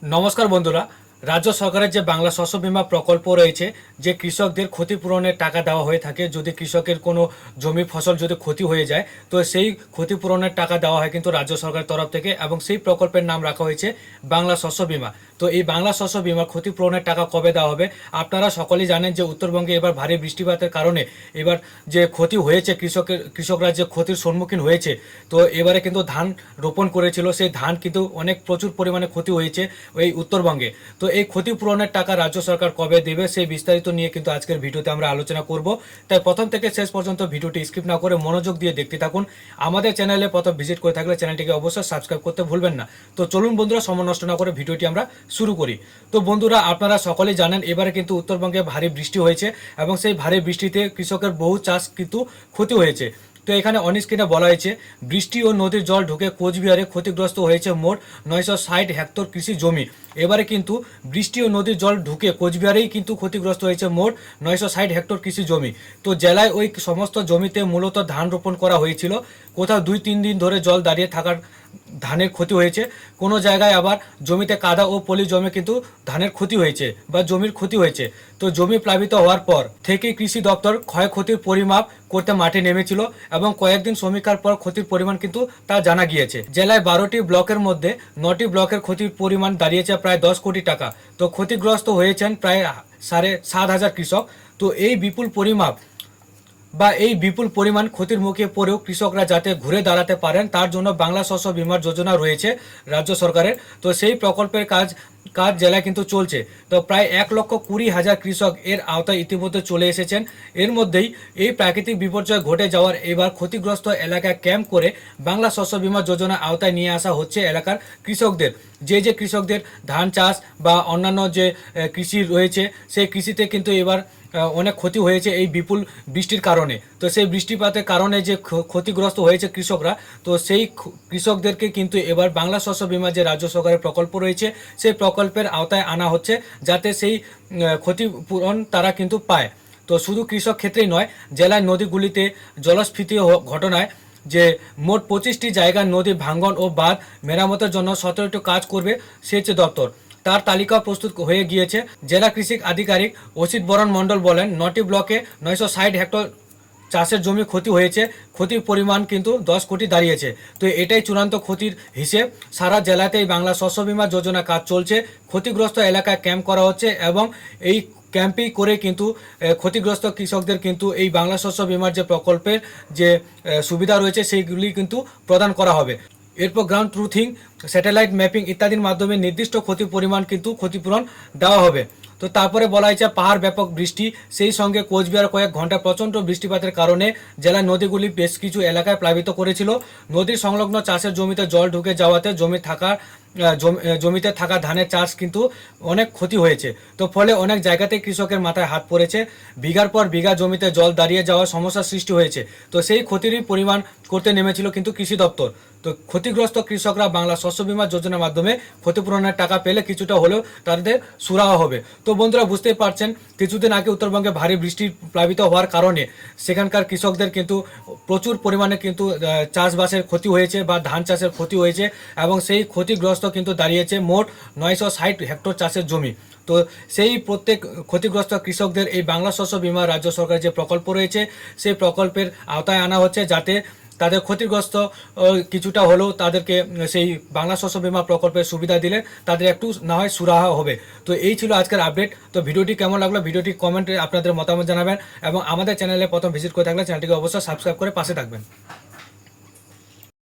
নমস্কার বন্ধুরা। রাজ্য সরকারের যে বাংলা শস্য বীমা প্রকল্প রয়েছে, যে কৃষকদের ক্ষতিপূরণের টাকা দেওয়া হয়ে থাকে, যদি কৃষকের কোনো জমি ফসল যদি ক্ষতি হয়ে যায়, তো সেই ক্ষতিপূরণের টাকা দেওয়া হয় কিন্তু রাজ্য সরকারের তরফ থেকে, এবং সেই প্রকল্পের নাম রাখা হয়েছে বাংলা শস্য বীমা। তো এই বাংলা শস্য বীমার ক্ষতিপূরণের টাকা কবে দেওয়া হবে? আপনারা সকলেই জানেন যে উত্তরবঙ্গে এবার ভারী বৃষ্টিপাতের কারণে এবার যে ক্ষতি হয়েছে, কৃষকরা যে ক্ষতির সম্মুখীন হয়েছে, তো এবারে কিন্তু ধান রোপণ করেছিল, সেই ধান কিন্তু অনেক প্রচুর পরিমাণে ক্ষতি হয়েছে এই উত্তরবঙ্গে। তো এই ক্ষতিপূরণের টাকা রাজ্য সরকার কবে দেবে, সেই বিস্তারিত নিয়ে কিন্তু আজকের ভিডিওতে আমরা আলোচনা করব। তাই প্রথম থেকে শেষ পর্যন্ত ভিডিওটি স্কিপ না করে মনোযোগ দিয়ে দেখতে থাকুন। আমাদের চ্যানেলে প্রথম ভিজিট করে থাকলে চ্যানেলটিকে অবশ্যই সাবস্ক্রাইব করতে ভুলবেন না। তো চলুন বন্ধুরা, সময় নষ্ট না করে ভিডিওটি আমরা শুরু করি। তো বন্ধুরা, আপনারা সকলেই জানেন এবারে কিন্তু উত্তরবঙ্গে ভারী বৃষ্টি হয়েছে, এবং সেই ভারী বৃষ্টিতে কৃষকের বহু চাষ কিন্তু ক্ষতি হয়েছে। তো এখানে অন স্ক্রিনে বলা হয়েছে, বৃষ্টি ও নদীর জল ঢুকে কোচবিহারে ক্ষতিগ্রস্ত হয়েছে মোট 960 হেক্টর কৃষি জমি। এবারে কিন্তু বৃষ্টি ও নদীর জল ঢুকে কোচবিহারেই কিন্তু ক্ষতিগ্রস্ত হয়েছে মোট 960 হেক্টর কৃষি জমি। তো জেলায় ওই সমস্ত জমিতে মূলত ধান রোপণ করা হয়েছিল। কোথাও 2-3 দিন ধরে জল দাঁড়িয়ে থাকার ধানের ক্ষতি হয়েছে, কোনো জায়গায় আবার জমিতে কাদা ও পলি জমে কিন্তু ধানের ক্ষতি হয়েছে বা জমির ক্ষতি হয়েছে। তো জমি প্লাবিত হওয়ার পর থেকে কৃষি দপ্তর ক্ষয়ক্ষতির পরিমাপ করতে মাঠে নেমেছিল, এবং কয়েকদিন সমীক্ষার পর ক্ষতির পরিমাণ কিন্তু তা জানা গিয়েছে। জেলায় 12টি ব্লকের মধ্যে 9টি ব্লকের ক্ষতির পরিমাণ দাঁড়িয়েছে প্রায় 10 কোটি টাকা। তো ক্ষতিগ্রস্ত হয়েছেন প্রায় 7,500 কৃষক। তো এই বিপুল পরিমাণ ক্ষতির মুখে পড়েও কৃষকরা যাতে ঘুরে দাঁড়াতে পারেন, তার জন্য বাংলা শস্য বীমার যোজনা রয়েছে রাজ্য সরকারের। তো সেই প্রকল্পের কাজ জেলায় কিন্তু চলছে। তো প্রায় 1,20,000 কৃষক এর আওতায় ইতিমধ্যে চলে এসেছেন। এর মধ্যেই এই প্রাকৃতিক বিপর্যয় ঘটে যাওয়ার এবার ক্ষতিগ্রস্ত এলাকায় ক্যাম্প করে বাংলা শস্য বীমা যোজনা আওতায় নিয়ে আসা হচ্ছে এলাকার কৃষকদের। যে কৃষকদের ধান চাষ বা অন্যান্য যে কৃষি রয়েছে, সেই কৃষিতে কিন্তু এবার অনেক ক্ষতি হয়েছে এই বিপুল বৃষ্টির কারণে। তো সেই বৃষ্টিপাতের কারণে যে ক্ষতিগ্রস্ত হয়েছে কৃষকরা, তো সেই কৃষকদেরকে কিন্তু এবার বাংলা শস্য বীমা যে রাজ্য সরকারের প্রকল্প রয়েছে, সেই প্রকল্পের আওতায় আনা হচ্ছে, যাতে সেই ক্ষতিপূরণ তারা কিন্তু পায়। তো শুধু কৃষক ক্ষেত্রেই নয়, জেলার নদীগুলিতে জলস্ফীতি ঘটনায় যে মোট 25টি জায়গার নদী ভাঙ্গন ও বাঁধ মেরামতের জন্য 17টি কাজ করবে সেচ দপ্তর। তার তালিকা প্রস্তুত হয়ে গিয়েছে। জেলা কৃষি আধিকারিক অসিত বরণ মণ্ডল বলেন, 9টি ব্লকে 960 হেক্টর চাষের জমি ক্ষতি হয়েছে, ক্ষতির পরিমাণ কিন্তু 10 কোটি দাঁড়িয়েছে। তো এটাই চূড়ান্ত ক্ষতির হিসেব। সারা জেলাতেই বাংলা শস্য বীমা যোজনা কাজ চলছে, ক্ষতিগ্রস্ত এলাকায় ক্যাম্প করা হচ্ছে, এবং এই ক্যাম্পেই করে কিন্তু ক্ষতিগ্রস্ত কৃষকদের কিন্তু এই বাংলা শস্য বীমার যে প্রকল্পের যে সুবিধা রয়েছে, সেইগুলি কিন্তু প্রদান করা হবে। এরপর গ্রাউন্ড ট্রুথিং, স্যাটেলাইট ম্যাপিং ইত্যাদির মাধ্যমে নির্দিষ্ট ক্ষতির পরিমাণ কিন্তু ক্ষতিপূরণ দেওয়া হবে। তো তারপরে বলা হয়েছে, পাহাড় ব্যাপক বৃষ্টি, সেই সঙ্গে কোচবিহার কয়েক ঘন্টা প্রচণ্ড বৃষ্টিপাতের কারণে জেলার নদীগুলি বেশ কিছু এলাকায় প্লাবিত করেছিল। নদীর সংলগ্ন চাষের জমিতে জল ঢুকে যাওয়াতে জমিতে থাকা ধানের চাষ কিন্তু অনেক ক্ষতি হয়েছে। তো ফলে অনেক জায়গাতে কৃষকের মাথায় হাত পড়েছে, বিঘার পর বিঘা জমিতে জল দাঁড়িয়ে যাওয়ার সমস্যার সৃষ্টি হয়েছে। তো সেই ক্ষতিরই পরিমাণ করতে নেমেছিল কিন্তু কৃষি দপ্তর। তো ক্ষতিগ্রস্ত কৃষকরা বাংলা শস্য বীমা যোজনার মাধ্যমে ক্ষতিপূরণের টাকা পেলে কিছুটা হলেও তাদের সুরাহা হবে। তো বন্ধুরা, বুঝতেই পারছেন, কিছুদিন আগে উত্তরবঙ্গে ভারী বৃষ্টি প্লাবিত হওয়ার কারণে সেখানকার কৃষকদের কিন্তু প্রচুর পরিমাণে কিন্তু চাষবাসের ক্ষতি হয়েছে বা ধান চাষের ক্ষতি হয়েছে, এবং সেই ক্ষতিগ্রস্ত কিন্তু দাঁড়িয়েছে মোট 960 হেক্টর চাষের জমি। তো সেই প্রত্যেক ক্ষতিগ্রস্ত কৃষকদের এই বাংলা শস্য বীমা রাজ্য সরকারের যে প্রকল্প রয়েছে, সেই প্রকল্পের আওতায় আনা হচ্ছে, যাতে তাদের ক্ষতিগ্রস্ত কিছুটা হলেও তাদেরকে সেই বাংলা শস্য বীমা প্রকল্পের সুবিধা দিলে তাদের একটু না হয় সুরাহা হবে। তো এই ছিল আজকের আপডেট। তো ভিডিওটি কেমন লাগলো, ভিডিওটি কমেন্টে আপনাদের মতামত জানাবেন, এবং আমাদের চ্যানেলে প্রথম ভিজিট করে থাকলে চ্যানেলটিকে অবশ্যই সাবস্ক্রাইব করে পাশে থাকবেন।